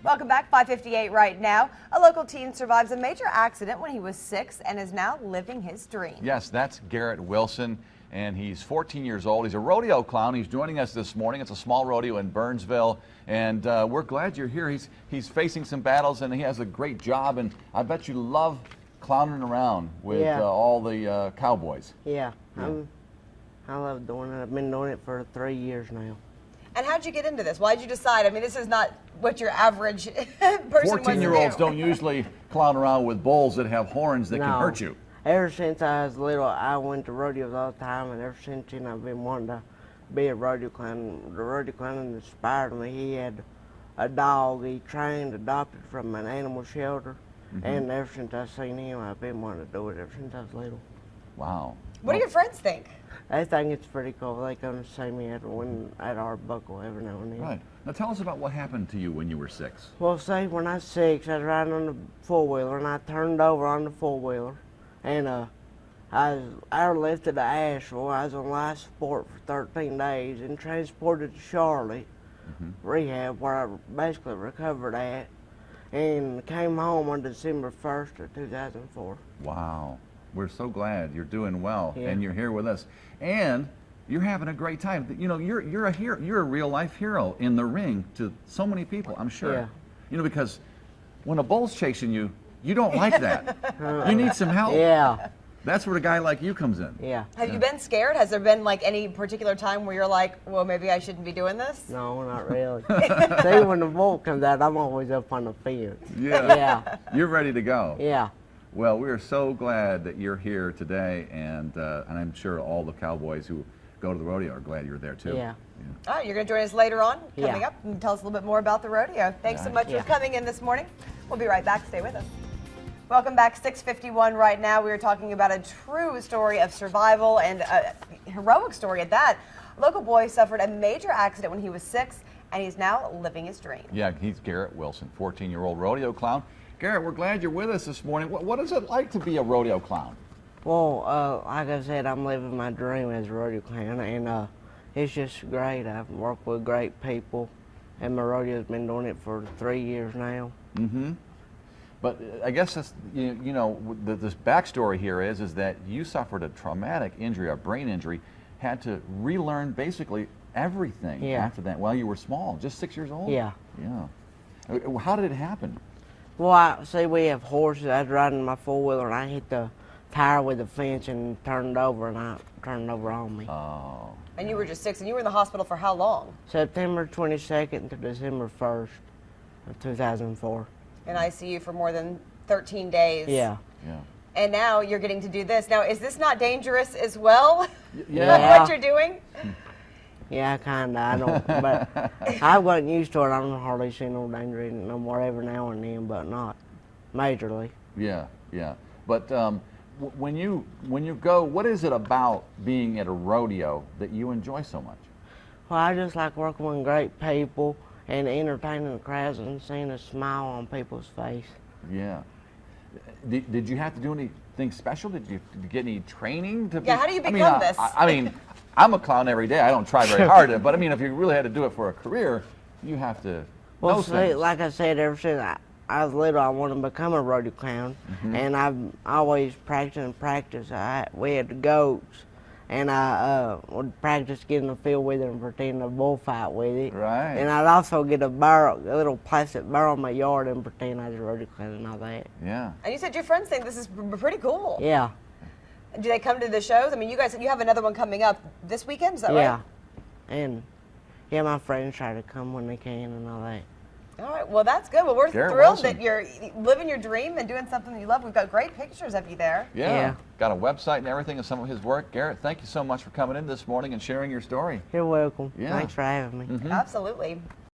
Welcome back, 5:58 right now. A local teen survives a major accident when he was 6 and is now living his dream. Yes, that's Garrett Wilson, and he's 14 years old. He's a rodeo clown. He's joining us this morning. It's a small rodeo in Burnsville, and we're glad you're here. He's facing some battles, and he has a great job, and I bet you love clowning around with all the cowboys. Yeah, I love doing it. I've been doing it for 3 years now. And how'd you get into this? Why'd you decide? I mean, this is not what your average person wants to do. 14-year-olds don't usually clown around with bulls that have horns that can hurt you. Ever since I was little, I went to rodeos all the time, and ever since then, I've been wanting to be a rodeo clown. The rodeo clown inspired me. He had a dog he trained, adopted from an animal shelter, and ever since I seen him, I've been wanting to do it ever since I was little. Wow. What do your friends think? I think it's pretty cool. They come to see me at Arbuckle every now and then. Right. Now tell us about what happened to you when you were 6. Well, see, when I was 6, I was riding on the four-wheeler, and I turned over on the four-wheeler, and I lifted to Asheville. I was on life support for 13 days and transported to Charlotte rehab, where I basically recovered at, and came home on December 1st of 2004. Wow. We're so glad you're doing well, and you're here with us, and you're having a great time. You know, you're a hero. You're a real life hero in the ring to so many people, I'm sure. Yeah. You know, because when a bull's chasing you, you don't like that. You need some help. Yeah. That's where a guy like you comes in. Yeah. Have you been scared? Has there been like any particular time where you're like, well, maybe I shouldn't be doing this? No, not really. See, when the bull comes out, I'm always up on the fence. Yeah. Yeah. You're ready to go. Yeah. Well, we're so glad that you're here today, and I'm sure all the cowboys who go to the rodeo are glad you're there too. Yeah. All right, you're going to join us later on, coming Yeah. up, and tell us a little bit more about the rodeo. Thanks so much for coming in this morning. We'll be right back. Stay with us. Welcome back, 6:51 right now. We are talking about a true story of survival and a heroic story at that. A local boy suffered a major accident when he was 6, and he's now living his dream. Yeah, he's Garrett Wilson, 14-year-old rodeo clown. Garrett, we're glad you're with us this morning. What is it like to be a rodeo clown? Well, like I said, I'm living my dream as a rodeo clown, and it's just great. I've worked with great people, and my rodeo's been doing it for 3 years now. But I guess that's, you know, this backstory here is that you suffered a traumatic injury, a brain injury, had to relearn basically everything after that while you were small, just 6 years old? Yeah. Yeah. How did it happen? Well, see, we have horses. I was riding my four-wheeler, and I hit the tire with the fence and turned over, and I turned over on me. Oh. And you were just 6, and you were in the hospital for how long? September 22nd to December 1st of 2004. In ICU for more than 13 days. Yeah. Yeah. And now you're getting to do this. Now, is this not dangerous as well? Yeah. What you're doing? Yeah, kinda. I don't, but I've gotten used to it. I don't hardly see no danger in it no more, every now and then, but not majorly. Yeah, yeah. But when you go, what is it about being at a rodeo that you enjoy so much? Well, I just like working with great people and entertaining the crowds and seeing a smile on people's face. Yeah. Did you have to do anything special? Did you get any training to? Yeah. How do you become this? I mean, I'm a clown every day. I don't try very hard, but I mean, if you really had to do it for a career, you have to know see, things. like I said, ever since I was little, I wanted to become a rodeo clown, and I've always practiced and practiced. We had the goats, and I would practice getting in the field with it and pretend to bullfight with it. Right. And I'd also get a little plastic barrel in my yard and pretend I was a rodeo clown and all that. Yeah. And you said your friends think this is pretty cool. Yeah. Do they come to the shows? I mean, you have another one coming up this weekend, is that right? Yeah. And yeah, my friends try to come when they can and all that. All right, well, that's good. Well, we're Garrett thrilled Wilson. that you're living your dream and doing something that you love. We've got great pictures of you there. Yeah. Got a website and everything of some of his work. Garrett, thank you so much for coming in this morning and sharing your story. You're welcome. Yeah. Thanks for having me. Absolutely.